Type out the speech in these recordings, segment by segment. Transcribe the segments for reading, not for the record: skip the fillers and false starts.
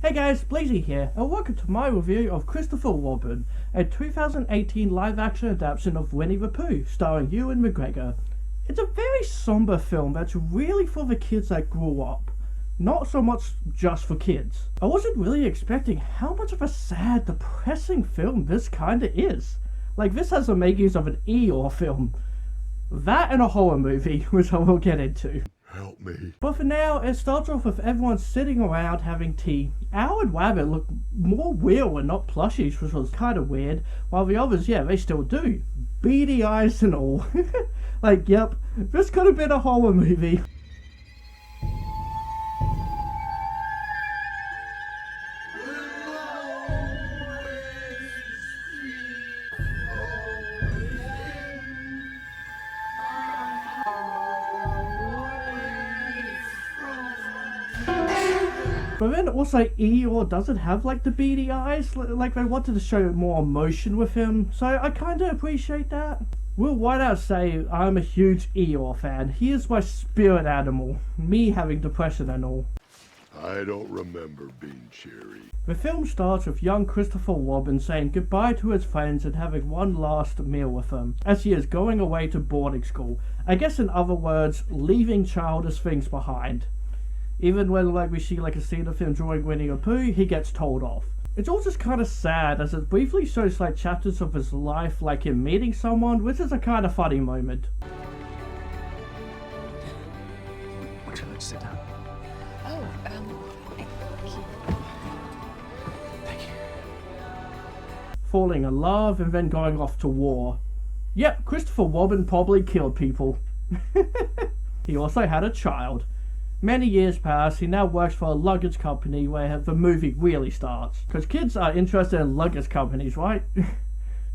Hey guys, Blazie here, and welcome to my review of Christopher Robin, a 2018 live-action adaptation of Winnie the Pooh, starring Ewan McGregor. It's a very somber film that's really for the kids that grew up, not so much just for kids. I wasn't really expecting how much of a sad, depressing film this kinda is. Like, this has the makings of an Eeyore film. That and a horror movie, which I will get into. Help me. But for now, it starts off with everyone sitting around having tea. Owl and Rabbit look more real and not plushies, which was kind of weird, while the others, yeah, they still do. Beady eyes and all. Like, yep, this could have been a horror movie. But then also Eeyore doesn't have like the beady eyes, like they wanted to show more emotion with him, so I kinda appreciate that. Will Whiteout say I'm a huge Eeyore fan. He is my spirit animal, me having depression and all. I don't remember being cheery. The film starts with young Christopher Robin saying goodbye to his friends and having one last meal with them, as he is going away to boarding school. I guess in other words, leaving childish things behind. Even when we see a scene of him drawing Winnie the Pooh, he gets told off. It's all just kind of sad as it briefly shows chapters of his life, like him meeting someone, which is a kind of funny moment. Would you like to sit down? Oh, thank you. Thank you. Falling in love and then going off to war. Yep, Christopher Robin probably killed people. He also had a child. Many years pass, he now works for a luggage company where the movie really starts. Because kids are interested in luggage companies, right?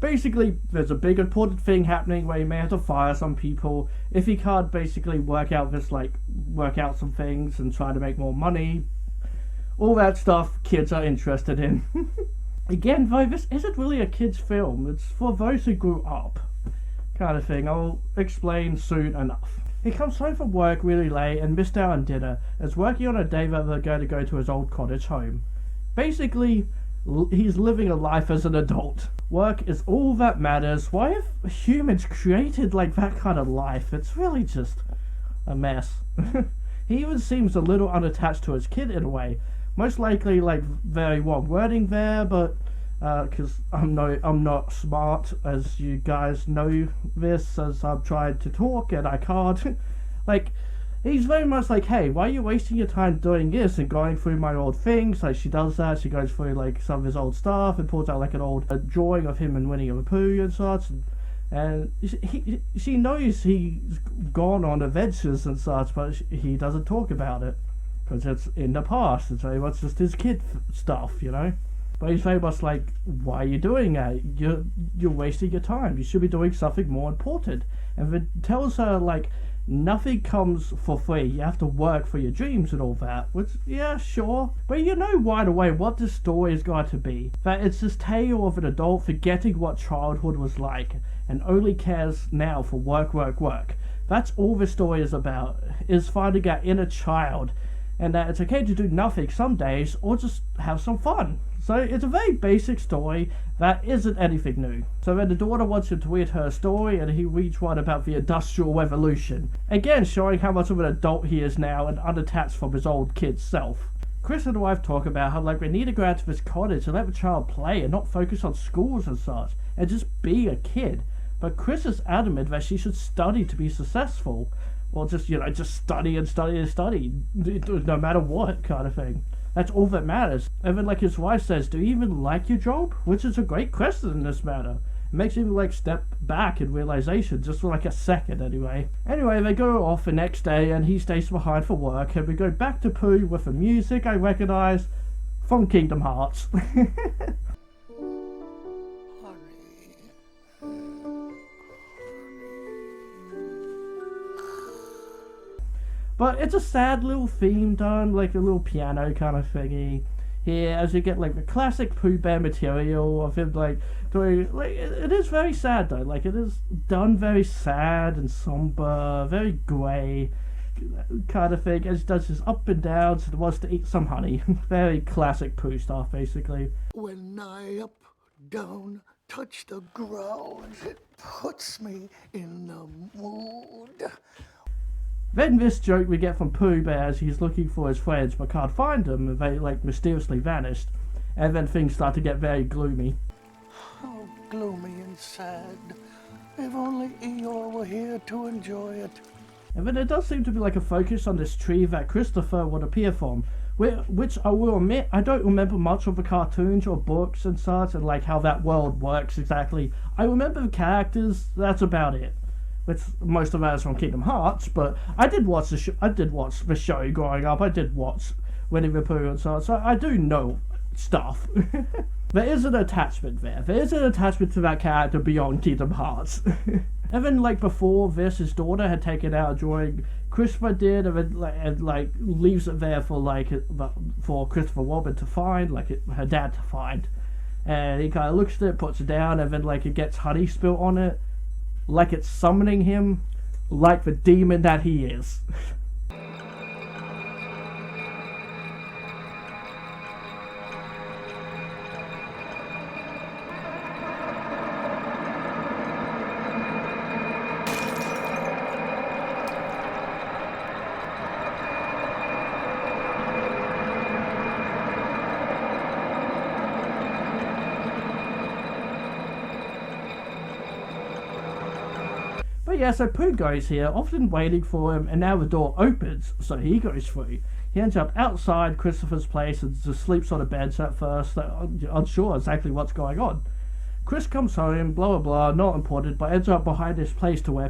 Basically, there's a big important thing happening where he may have to fire some people if he can't basically work out some things and try to make more money. All that stuff kids are interested in. Again, though, this isn't really a kid's film. It's for those who grew up. Kind of thing. I'll explain soon enough. He comes home from work really late and missed out on dinner, as working on a day that they're going to go to his old cottage home. Basically, he's living a life as an adult. Work is all that matters. Why have humans created that kind of life? It's really just a mess. He even seems a little unattached to his kid in a way. Most likely very wrong wording there, but because I'm not smart, as you guys know this, as I'm trying to talk and I can't. He's very much hey, why are you wasting your time doing this and going through my old things? She does that, she goes through some of his old stuff and pulls out an old drawing of him and Winnie the Pooh and such, and she knows he's gone on adventures and such, but he doesn't talk about it, because it's in the past. It's very much just his kid stuff, you know? But he's very much why are you doing that? You're wasting your time. You should be doing something more important. And then tells her nothing comes for free. You have to work for your dreams and all that. Which, yeah, sure. But you know right away what this story is going to be. That it's this tale of an adult forgetting what childhood was like and only cares now for work, work, work. That's all the story is about, is finding that inner child. And that it's okay to do nothing some days or just have some fun. So it's a very basic story that isn't anything new. So then the daughter wants him to read her story, and he reads one about the Industrial Revolution. Again, showing how much of an adult he is now and unattached from his old kid self. Chris and the wife talk about how they need to go out to this cottage and let the child play and not focus on schools and such, and just be a kid. But Chris is adamant that she should study to be successful. Or just study and study and study, no matter what kind of thing. That's all that matters. And then his wife says, do you even like your job? Which is a great question in this matter. It makes him step back in realization, just for a second anyway. Anyway, they go off the next day and he stays behind for work, and we go back to Pooh with the music I recognize from Kingdom Hearts. But it's a sad little theme done, a little piano kind of thingy. Here, as you get the classic Pooh Bear material of him doing, it is very sad though. It is done very sad and somber, very grey. kind of thing, as he does his up and downs and wants to eat some honey. Very classic Pooh stuff, basically. When I up, down, touch the ground, it puts me in the mood. Then this joke we get from Pooh Bear as he's looking for his friends but can't find them, and they like mysteriously vanished. And then things start to get very gloomy. Oh, gloomy and sad. If only Eeyore were here to enjoy it. And then there does seem to be like a focus on this tree that Christopher would appear from, which I will admit, I don't remember much of the cartoons or books and such, and like how that world works exactly. I remember the characters, that's about it. Which most of that is from Kingdom Hearts, but I did watch the show growing up. I did watch Winnie the Pooh and so on, so I do know stuff. There is an attachment there. There is an attachment to that character beyond Kingdom Hearts. And then, like, before this, his daughter had taken out a drawing. Christopher did, and then, leaves it there for Christopher Robin to find, her dad to find. And he kind of looks at it, puts it down, and then, it gets honey spilt on it. Like it's summoning him, like the demon that he is. But yeah, so Pooh goes here, often waiting for him, and now the door opens, so he goes through. He ends up outside Christopher's place and just sleeps on a bench at first, unsure exactly what's going on. Chris comes home, blah blah blah, not important, but ends up behind this place to where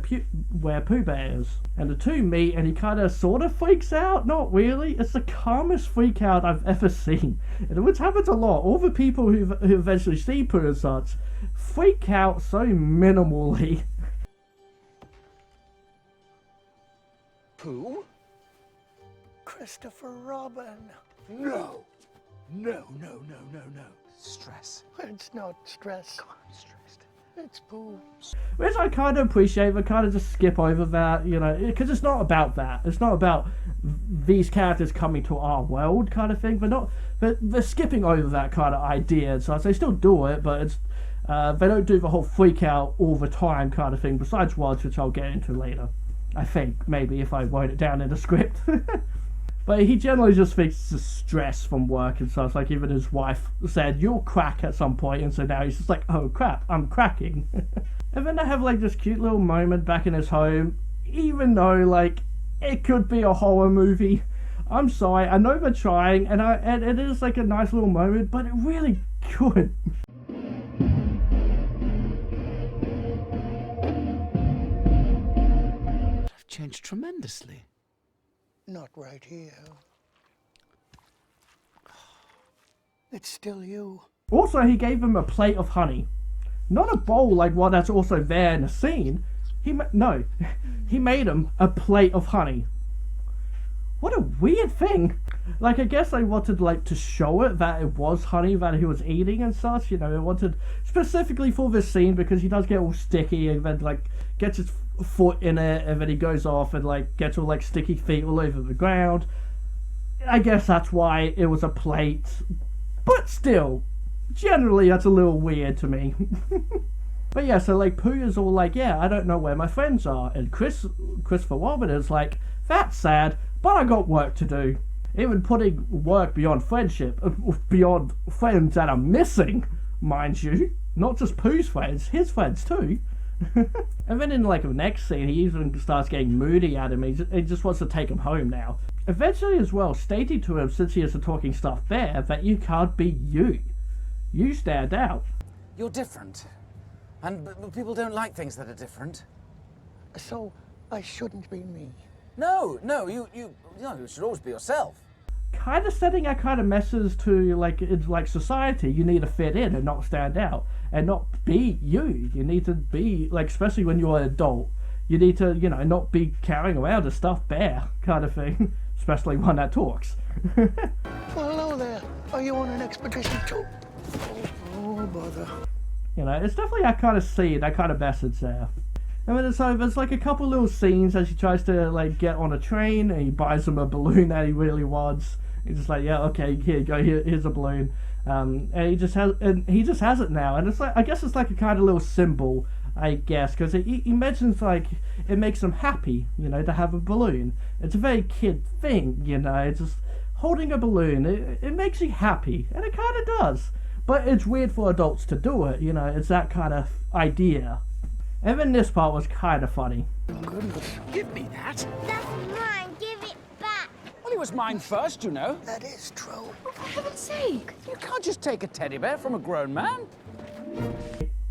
Pooh Bear is. And the two meet, and he kind of sort of freaks out, not really. It's the calmest freak out I've ever seen, and which happens a lot. All the people who eventually see Pooh and such freak out so minimally. Pooh? Christopher Robin. No. No. Stress. It's not stress. God, I'm stressed. It's Pooh. Which I kind of appreciate, but kind of just skip over that, because it's not about that. It's not about these characters coming to our world kind of thing, but they're skipping over that kind of idea. So they still do it, but it's they don't do the whole freak out all the time kind of thing, besides once, which I'll get into later. I think, maybe, if I wrote it down in the script. But he generally just thinks it's just stress from work and stuff. Like, even his wife said, "You'll crack" at some point, and so now he's just like, "Oh crap, I'm cracking." And then they have, this cute little moment back in his home, even though, it could be a horror movie. I'm sorry, I know they're trying, and it is, a nice little moment, but it really could. Changed tremendously. Not right here. It's still you. Also, he gave him a plate of honey. Not a bowl like what that's also there in the scene. He made him a plate of honey. What a weird thing. I guess they wanted, to show it that it was honey that he was eating and such. They wanted, specifically for this scene, because he does get all sticky and then, gets his foot in it, and then he goes off and, gets all, sticky feet all over the ground. I guess that's why it was a plate. But still, generally, that's a little weird to me. But yeah, so, Pooh is all yeah, I don't know where my friends are. And Christopher Robin is that's sad, but I got work to do. Even putting work beyond friendship, beyond friends that are missing, mind you. Not just Pooh's friends, his friends too. And then in the next scene, he even starts getting moody at him. He just wants to take him home now. Eventually as well, stating to him, since he is a talking stuffed bear, that you can't be you. You stand out. You're different. And people don't like things that are different. So, I shouldn't be me. No, you should always be yourself. Kind of setting that kind of message to, in society, you need to fit in and not stand out. And not be you. You need to be, especially when you're an adult, you need to, not be carrying around a stuffed bear kind of thing. Especially one that talks. Well, hello there. Are you on an expedition too? Oh, bother. It's definitely that kind of scene, that kind of message there. And then so there's like a couple little scenes as he tries to like get on a train, and he buys him a balloon that he really wants. He's just like, yeah, okay, here you go, here's a balloon. And he just has it now, and it's like, I guess it's like a kind of little symbol, I guess, because he mentions like it makes him happy, you know, to have a balloon. It's a very kid thing, you know. It's just holding a balloon. It makes you happy, and it kind of does. But it's weird for adults to do it, you know. It's that kind of idea. And then this part was kind of funny. Goodness, Give me that. That's mine. Give it back. Well, it was mine first, you know. that is true. For heaven's sake. You can't just take a teddy bear from a grown man.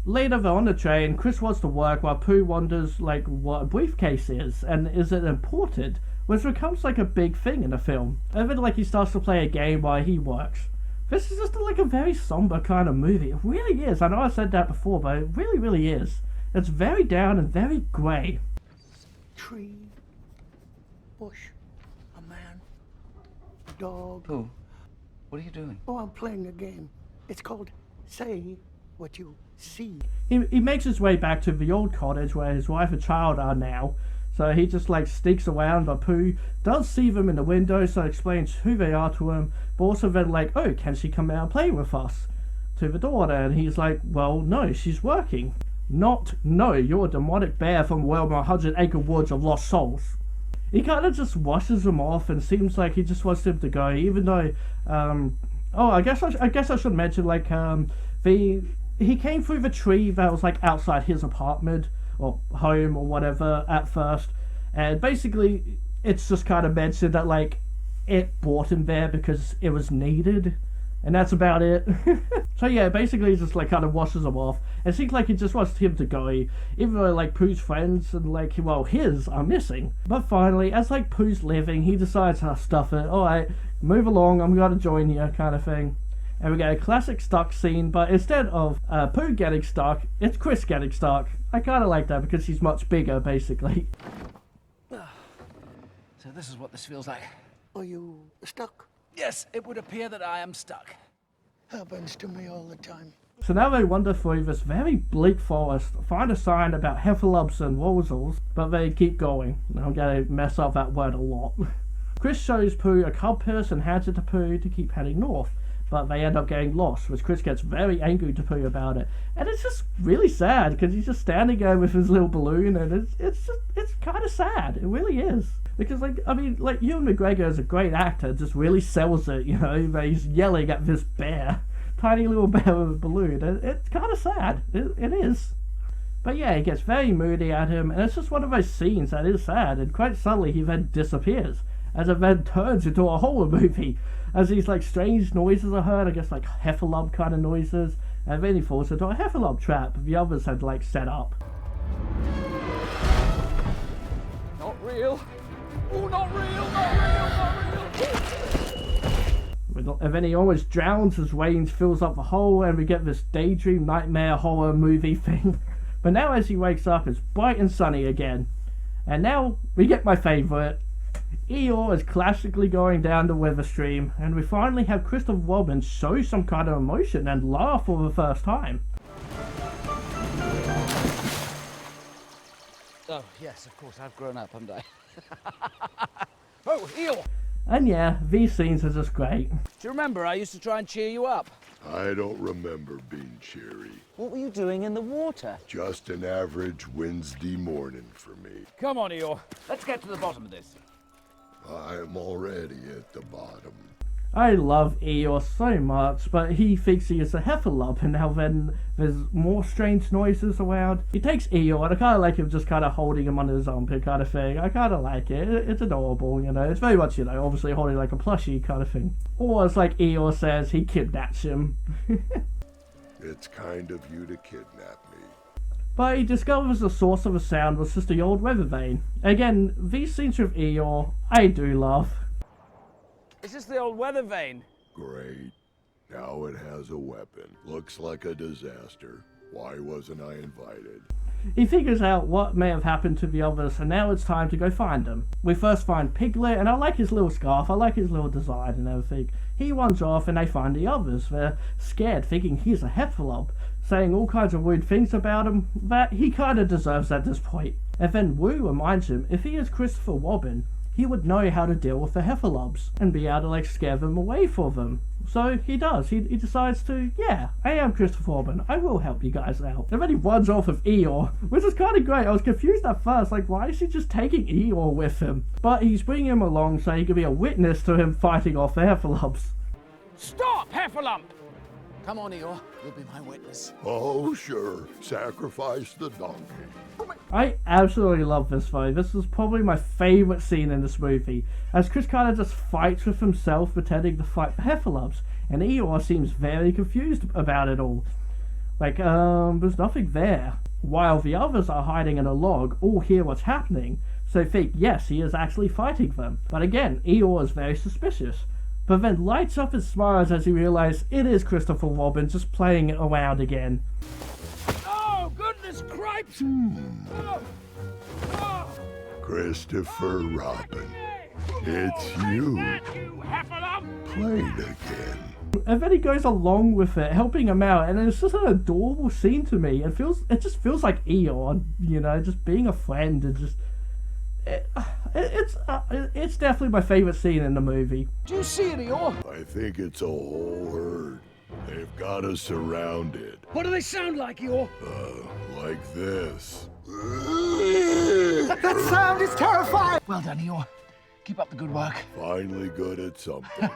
Later, they're on the train. Chris wants to work while Pooh wonders like what a briefcase is and is it important, which becomes like a big thing in the film. And then like he starts to play a game while he works. This is just like a very somber kind of movie. It really is. I know I said that before, but it really, really is. It's very down and very grey. Tree, bush, a man, dog. Pooh, what are you doing? Oh, I'm playing a game. It's called Say What You See. He makes his way back to the old cottage where his wife and child are now. So he just like sneaks around, but Pooh does see them in the window, so explains who they are to him. But also then like, oh, can she come out and play with us? To the daughter, and he's like, well, no, she's working. Not, no, you're a demonic bear from well 100-acre woods of lost souls. He kind of just washes him off and seems like he just wants him to go, even though, oh, I guess I should mention, like, he came through the tree that was, like, outside his apartment, or home, or whatever, at first, and basically, it's just kind of mentioned that, like, it brought him there because it was needed. And that's about it. So yeah, basically he just like kind of washes him off. It seems like he just wants him to go, even though like Pooh's friends and like, well, his are missing. But finally, as like Pooh's leaving, he decides to stuff it. Alright, move along, I'm gonna join you, kind of thing. And we get a classic stuck scene, but instead of Pooh getting stuck, it's Chris getting stuck. I kind of like that because he's much bigger, basically. So this is what this feels like. Are you stuck? Yes, it would appear that I am stuck. Happens to me all the time. So now they wander through this very bleak forest, find a sign about heffalumps and wozzles, but they keep going. I'm going to mess up that word a lot. Chris shows Pooh a compass and hands it to Pooh to keep heading north, but they end up getting lost, which Chris gets very angry to Pooh about it. And it's just really sad, because he's just standing there with his little balloon, and it's kind of sad. It really is. Because, like, I mean, like, Ewan McGregor is a great actor, just really sells it, you know, where he's yelling at this bear, tiny little bear with a balloon. It's kind of sad. It is. But yeah, he gets very moody at him, and it's just one of those scenes that is sad, and quite suddenly he then disappears, as it then turns into a horror movie, as these, like, strange noises are heard, I guess, like, heffalump kind of noises, and then he falls into a heffalump trap the others had, like, set up. Not real. Oh, not real, not real, not real. And then he almost drowns as rain fills up the hole, and we get this daydream nightmare horror movie thing. But now as he wakes up, it's bright and sunny again. And now we get my favourite. Eeyore is classically going down the river stream, and we finally have Christopher Robin show some kind of emotion and laugh for the first time. Oh, yes, of course, I've grown up, haven't I? Oh, Eeyore! And yeah, these scenes are just great. Do you remember I used to try and cheer you up? I don't remember being cheery. What were you doing in the water? Just an average Wednesday morning for me. Come on, Eeyore. Let's get to the bottom of this. I'm already at the bottom. I love Eeyore so much, but he thinks he is a heffalump, and now then there's more strange noises around. He takes Eeyore, and I kind of like him just kind of holding him under his armpit kind of thing. I kind of like it. It's adorable, you know. It's very much, you know, obviously holding like a plushie kind of thing. Or as like Eeyore says, he kidnaps him. It's kind of you to kidnap me. But he discovers the source of the sound was just the old weather vane. Again, these scenes with Eeyore, I do love. Is this the old weather vane? Great. Now it has a weapon. Looks like a disaster. Why wasn't I invited? He figures out what may have happened to the others, and now it's time to go find them. We first find Piglet, and I like his little scarf, I like his little design and everything. He runs off, and they find the others. They're scared, thinking he's a heffalump, saying all kinds of weird things about him that he kind of deserves at this point. And then Wu reminds him if he is Christopher Robin, he would know how to deal with the heffalumps and be able to like scare them away for them. So he does. He decides to, yeah, I am Christopher Robin. I will help you guys out. And then he runs off with Eeyore, which is kind of great. I was confused at first, like why is he just taking Eeyore with him? But he's bringing him along so he can be a witness to him fighting off the heffalumps. Stop, Heffalump! Come on, Eeyore. You'll be my witness. Oh, sure. Sacrifice the donkey. I absolutely love this though. This is probably my favourite scene in this movie, as Chris kind of just fights with himself pretending to fight the heffalumps, and Eeyore seems very confused about it all. Like, there's nothing there. While the others are hiding in a log, all hear what's happening, so think, yes, he is actually fighting them. But again, Eeyore is very suspicious, but then lights up and smiles as he realizes it is Christopher Robin just playing it around again. Oh, goodness cripes! Christopher Robin, it's you. Played again. And then he goes along with it, helping him out, and it's just an adorable scene to me. It just feels like Eeyore, you know, just being a friend and just. It's definitely my favorite scene in the movie. Do you see it, Eeyore? I think it's a whole herd. They've got us surrounded. What do they sound like, Eeyore? Like this. That sound is terrifying! Well done, Eeyore. Keep up the good work. Finally good at something.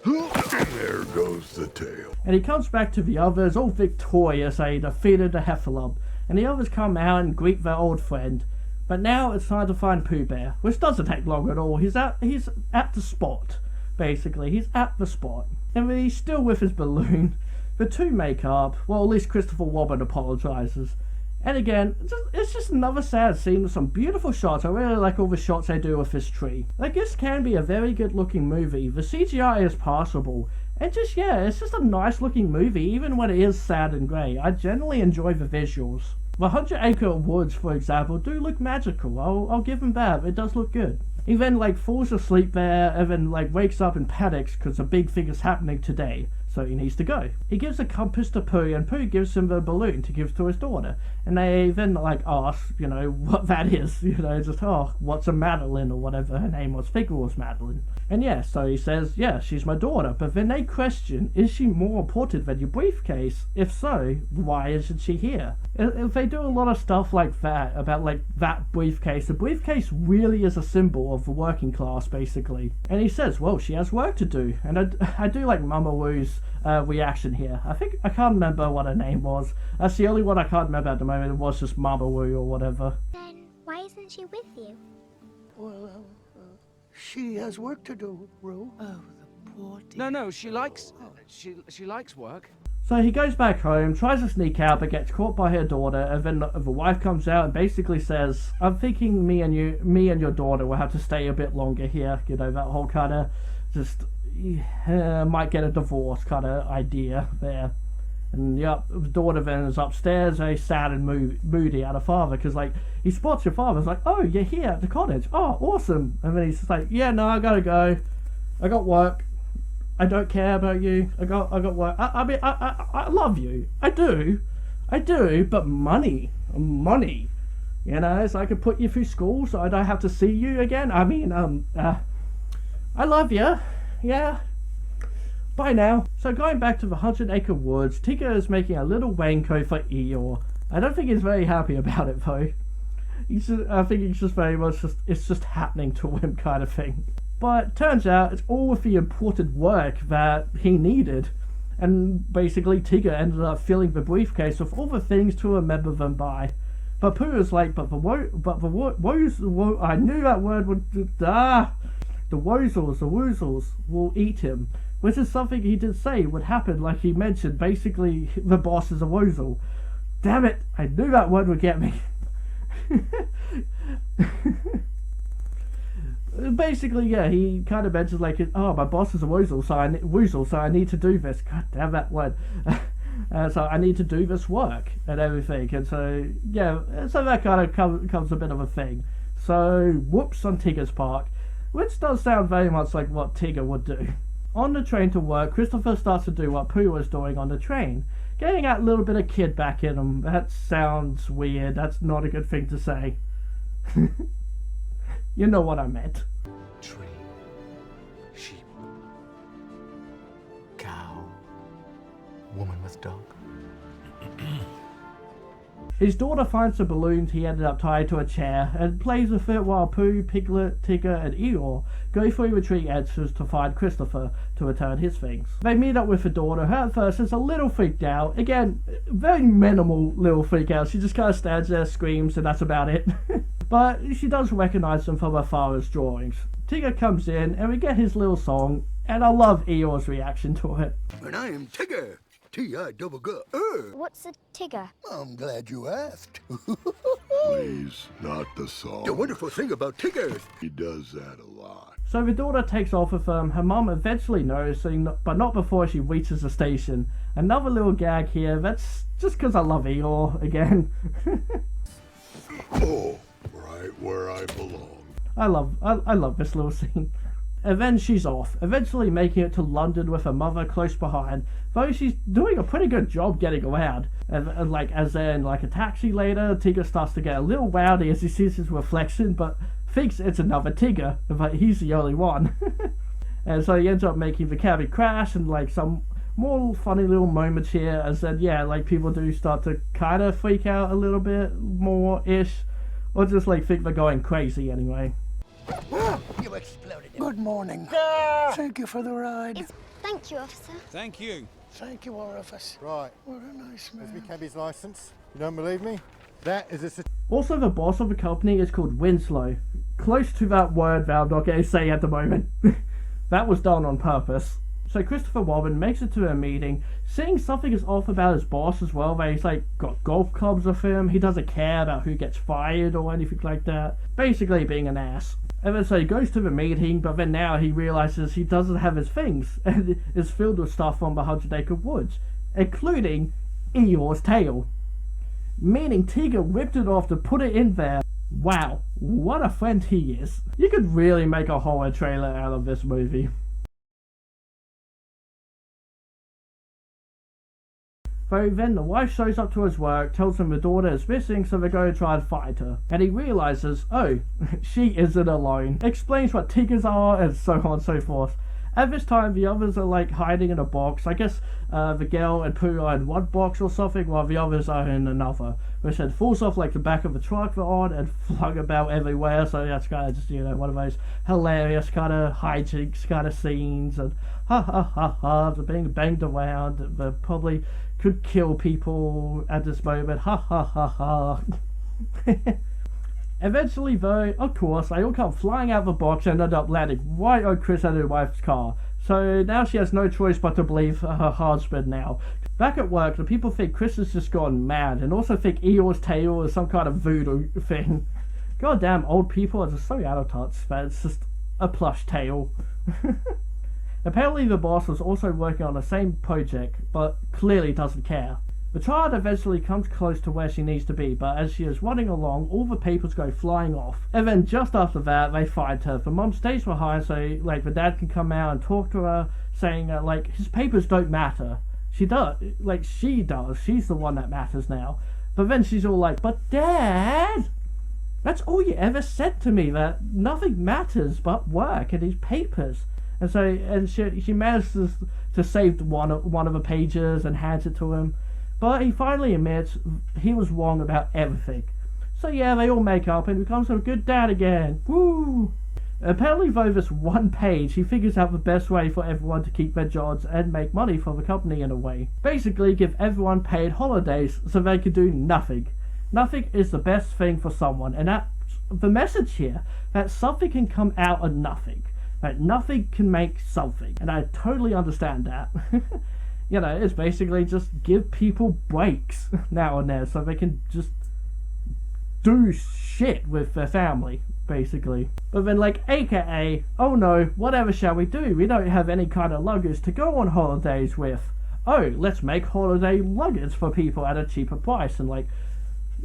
There goes the tail. And he comes back to the others, all victorious, he defeated the heffalump. And the others come out and greet their old friend. But now it's time to find Pooh Bear, which doesn't take long at all. He's at the spot, basically. He's at the spot. And he's still with his balloon. The two make up. Well, at least Christopher Robin apologizes. And again, it's just another sad scene with some beautiful shots. I really like all the shots they do with this tree. Like, this can be a very good looking movie. The CGI is passable. And just, yeah, it's just a nice looking movie, even when it is sad and grey. I generally enjoy the visuals. The 100 Acre Woods, for example, do look magical. I'll give him that. It does look good. He then, like, falls asleep there and then, like, wakes up and panics because a big thing is happening today. So he needs to go. He gives a compass to Pooh, and Pooh gives him the balloon to give to his daughter. And they then, like, ask, you know, what that is. You know, just, oh, what's a Madeline or whatever her name was. Figure was Madeline. And yeah, so he says, yeah, she's my daughter. But then they question, is she more important than your briefcase? If so, why isn't she here? If they do a lot of stuff like that, about, like, that briefcase, the briefcase really is a symbol of the working class, basically. And he says, well, she has work to do. And I do like Mama Wu's reaction here. I can't remember what her name was. That's the only one I can't remember at the moment. It was just Mama Wu or whatever. Then why isn't she with you? Well, she has work to do, Rue. Oh, the poor dear. No, she likes... She likes work. So he goes back home, tries to sneak out, but gets caught by her daughter, and then the wife comes out and basically says, I'm thinking me and your daughter will have to stay a bit longer here. You know, that whole kind of just... might get a divorce kind of idea there. And yep, the daughter then is upstairs, very sad and moody at her father, because like he spots your father. It's like, oh, you're here at the cottage, oh, awesome. And then he's just like, yeah, no, I gotta go, I got work, I don't care about you, I got work. I mean I love you, I do, but money, you know, so I could put you through school so I don't have to see you again. I mean, I love you. Yeah. Bye now. So going back to the 100 Acre Woods, Tigger is making a little raincoat for Eeyore. I don't think he's very happy about it though. I think he's just very much it's just happening to him kind of thing. But turns out it's all with the important work that he needed. And basically Tigger ended up filling the briefcase with all the things to remember them by. But Pooh is like, I knew that word would, the woozles will eat him, which is something he did say would happen, like he mentioned, basically the boss is a woozle. Damn it, I knew that word would get me. Basically, yeah, he kind of mentions like, oh, my boss is a woozle, so I need to do this. God damn that word. So I need to do this work and everything. And so, yeah, so that kind of comes a bit of a thing. So, whoops on Tigger's part, which does sound very much like what Tigger would do. On the train to work, Christopher starts to do what Pooh was doing on the train, getting that little bit of kid back in him. That sounds weird. That's not a good thing to say. You know what I meant. Tree, sheep, cow, woman with dog. His daughter finds the balloons he ended up tied to a chair and plays with it while Pooh, Piglet, Tigger and Eeyore go through the tree edges to find Christopher to return his things. They meet up with the daughter, who at first is a little freaked out. Again, very minimal little freak out. She just kind of stands there, screams, and that's about it. But she does recognize them from her father's drawings. Tigger comes in and we get his little song, and I love Eeyore's reaction to it. And I am Tigger. T-I-double-G. What's a Tigger? I'm glad you asked. Please, not the song. The wonderful thing about Tigger. He does that a lot. So the daughter takes off with her mum eventually noticing, but not before she reaches the station. Another little gag here, that's just because I love Eeyore again. Oh, right where I belong. I love this little scene. And then she's off, eventually making it to London with her mother close behind, though she's doing a pretty good job getting around. And like, as they're in like a taxi later, Tigger starts to get a little rowdy as he sees his reflection, but thinks it's another Tigger, but he's the only one. And so he ends up making the cabin crash, and like some more funny little moments here, as then, yeah, like people do start to kind of freak out a little bit more-ish, or just like think they're going crazy anyway. You exploded. Good morning. Thank you for the ride. Thank you, officer. Thank you. Thank you, Orifice. Right. What a nice There's me man. cabbie's license. You don't believe me? That is a Also, the boss of the company is called Winslow, close to that word that I'm not going to say at the moment. That was done on purpose. So Christopher Robin makes it to a meeting, seeing something is off about his boss as well, that he's like got golf clubs with him, he doesn't care about who gets fired or anything like that, basically being an ass. And then so he goes to the meeting, but then now he realizes he doesn't have his things, and is filled with stuff from the 100 Acre Woods, including Eeyore's tail. Meaning Tigger ripped it off to put it in there. Wow, what a friend he is. You could really make a horror trailer out of this movie. So then the wife shows up to his work, tells him the daughter is missing, so they go to try and find her. And he realizes, oh, she isn't alone. Explains what Tiggers are, and so on and so forth. At this time, the others are like hiding in a box. I guess the girl and Pooh are in one box or something, while the others are in another. Which then falls off like the back of the truck they're on and flung about everywhere. So that's kind of just, you know, one of those hilarious kind of hijinks kind of scenes. And ha ha ha ha, they're being banged around. They probably could kill people at this moment. Ha ha ha ha. Eventually, though, of course, they all come flying out of the box and end up landing right on Chris and his wife's car. So now she has no choice but to believe her husband now. Back at work, the people think Chris has just gone mad, and also think Eeyore's tail is some kind of voodoo thing. Goddamn old people are just so out of touch that it's just a plush tail. Apparently the boss was also working on the same project, but clearly doesn't care. The child eventually comes close to where she needs to be, but as she is running along, all the papers go flying off. And then just after that, they find her. The mom stays behind so like the dad can come out and talk to her, saying that like his papers don't matter. She does. She's the one that matters now. But then she's all like, but Dad, that's all you ever said to me, that nothing matters but work and his papers. And so, and she manages to save one of the pages and hands it to him. But he finally admits he was wrong about everything. So yeah, they all make up and becomes a good dad again. Woo! Apparently, though, this one page, he figures out the best way for everyone to keep their jobs and make money for the company in a way. Basically, give everyone paid holidays so they can do nothing. Nothing is the best thing for someone, and that's the message here, that something can come out of nothing. That nothing can make something, and I totally understand that. You know, it's basically just give people breaks now and then so they can just do shit with their family, basically. But then, like, aka, oh no, whatever shall we do? We don't have any kind of luggage to go on holidays with. oh, let's make holiday luggage for people at a cheaper price, and like,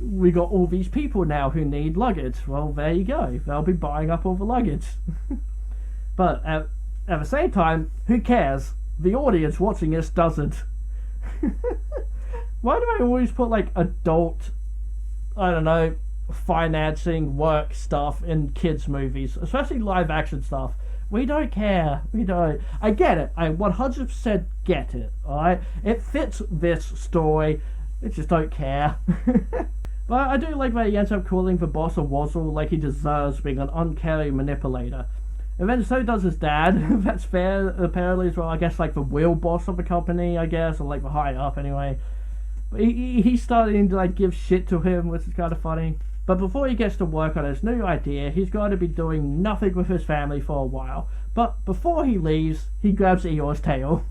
we got all these people now who need luggage. Well, there you go. They'll be buying up all the luggage. But at the same time, who cares? The audience watching this doesn't. Why do I always put like adult, I don't know, financing work stuff in kids movies, especially live action stuff? We don't care. We don't. I get it. I 100% get it. Alright? It fits this story. I just don't care. But I do like that he ends up calling the boss a wazzle like he deserves, being an uncaring manipulator. And then so does his dad. That's fair, apparently, as well. I guess like the real boss of the company, I guess, or like the higher up anyway. But he's starting to like give shit to him, which is kind of funny. But before he gets to work on his new idea, he's going to be doing nothing with his family for a while. But before he leaves, he grabs Eeyore's tail.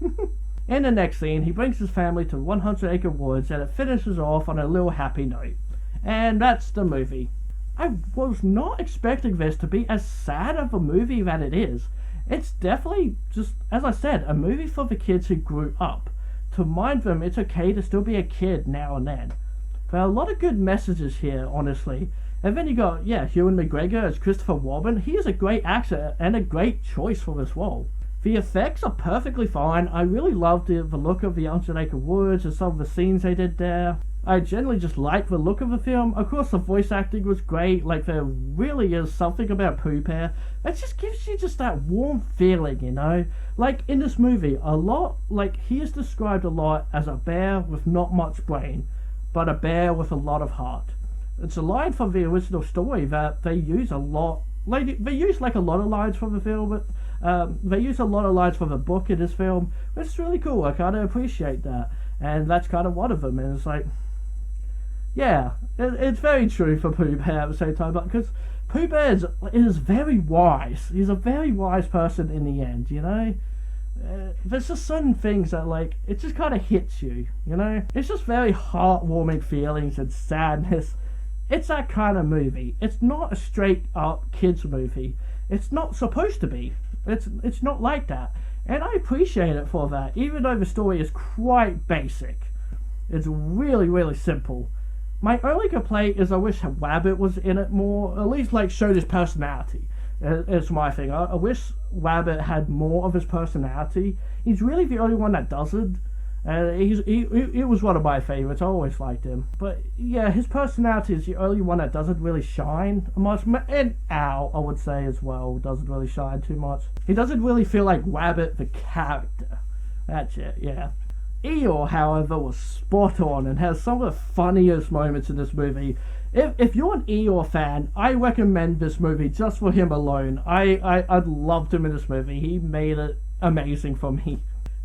In the next scene, he brings his family to 100 Acre Woods, and it finishes off on a little happy note. And that's the movie. I was not expecting this to be as sad of a movie that it is. It's definitely just, as I said, a movie for the kids who grew up. To remind them it's okay to still be a kid now and then. There are a lot of good messages here, honestly. And then you got, Ewan McGregor as Christopher Robin. He is a great actor and a great choice for this role. The effects are perfectly fine. I really loved the look of the 100 Acre Woods and some of the scenes they did there. I generally just like the look of the film. Of course, the voice acting was great. Like, there really is something about Pooh Bear that just gives you just that warm feeling, you know? Like, in this movie, he is described a lot as a bear with not much brain, but a bear with a lot of heart. It's a line from the original story that they use a lot. Like, they use, like, a lot of lines from the film, but they use a lot of lines from the book in this film, which is really cool. I kind of appreciate that. And that's kind of one of them, and it's like... Yeah, it's very true for Pooh Bear at the same time, because Pooh Bear is very wise. He's a very wise person in the end, you know? There's just certain things that, like, it just kind of hits you, you know? It's just very heartwarming feelings and sadness. It's that kind of movie. It's not a straight-up kids movie. It's not supposed to be. It's not like that. And I appreciate it for that, even though the story is quite basic. It's really, really simple. My only complaint is I wish Wabbit was in it more, at least like showed his personality. It's my thing. I wish Wabbit had more of his personality. He's really the only one that doesn't. He was one of my favorites. I always liked him. But yeah, his personality is the only one that doesn't really shine much. And Al, I would say as well, doesn't really shine too much. He doesn't really feel like Wabbit the character. That's it, yeah. Eeyore, however, was spot on and has some of the funniest moments in this movie. If you're an Eeyore fan, I recommend this movie just for him alone. I loved him in this movie. He made it amazing for me.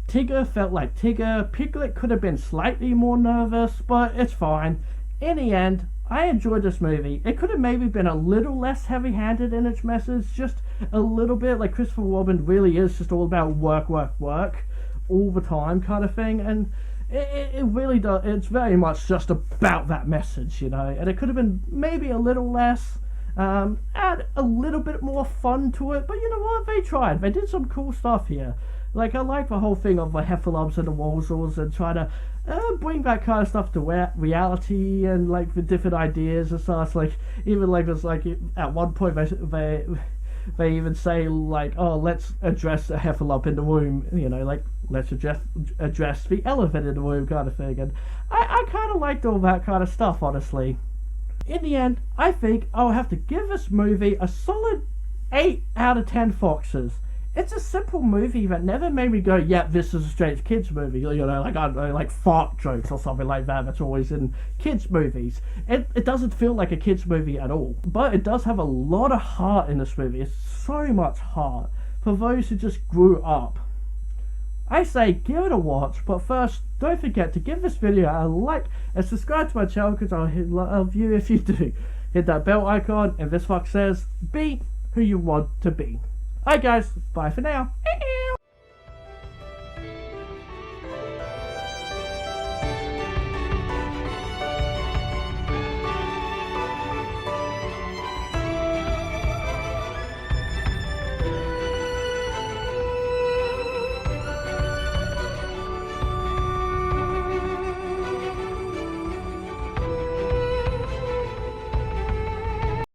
Tigger felt like Tigger. Piglet could have been slightly more nervous, but it's fine. In the end, I enjoyed this movie. It could have maybe been a little less heavy-handed in its message, just a little bit. Like, Christopher Robin really is just all about work, work, work all the time kind of thing, and it really does. It's very much just about that message, you know. And it could have been maybe a little less, add a little bit more fun to it. But you know what? They tried. They did some cool stuff here. Like, I like the whole thing of the heffalumps and the wozzles and trying to bring that kind of stuff to reality and like the different ideas and stuff. Like, even like it's like at one point they even say like, oh, let's address the heffalump in the womb, you know, like let's address the elephant in the womb kind of thing. And I kind of liked all that kind of stuff, honestly. In the end, I think I'll have to give this movie a solid 8 out of 10 foxes. It's a simple movie that never made me go, yeah, this is a straight kids movie, you know, like, I don't know, like fart jokes or something like that that's always in kids movies. It doesn't feel like a kids movie at all, but it does have a lot of heart in this movie. It's so much heart for those who just grew up. I say give it a watch, but first, don't forget to give this video a like and subscribe to my channel because I'll love you if you do. Hit that bell icon, and VitoFox says, be who you want to be. Alright guys, bye for now.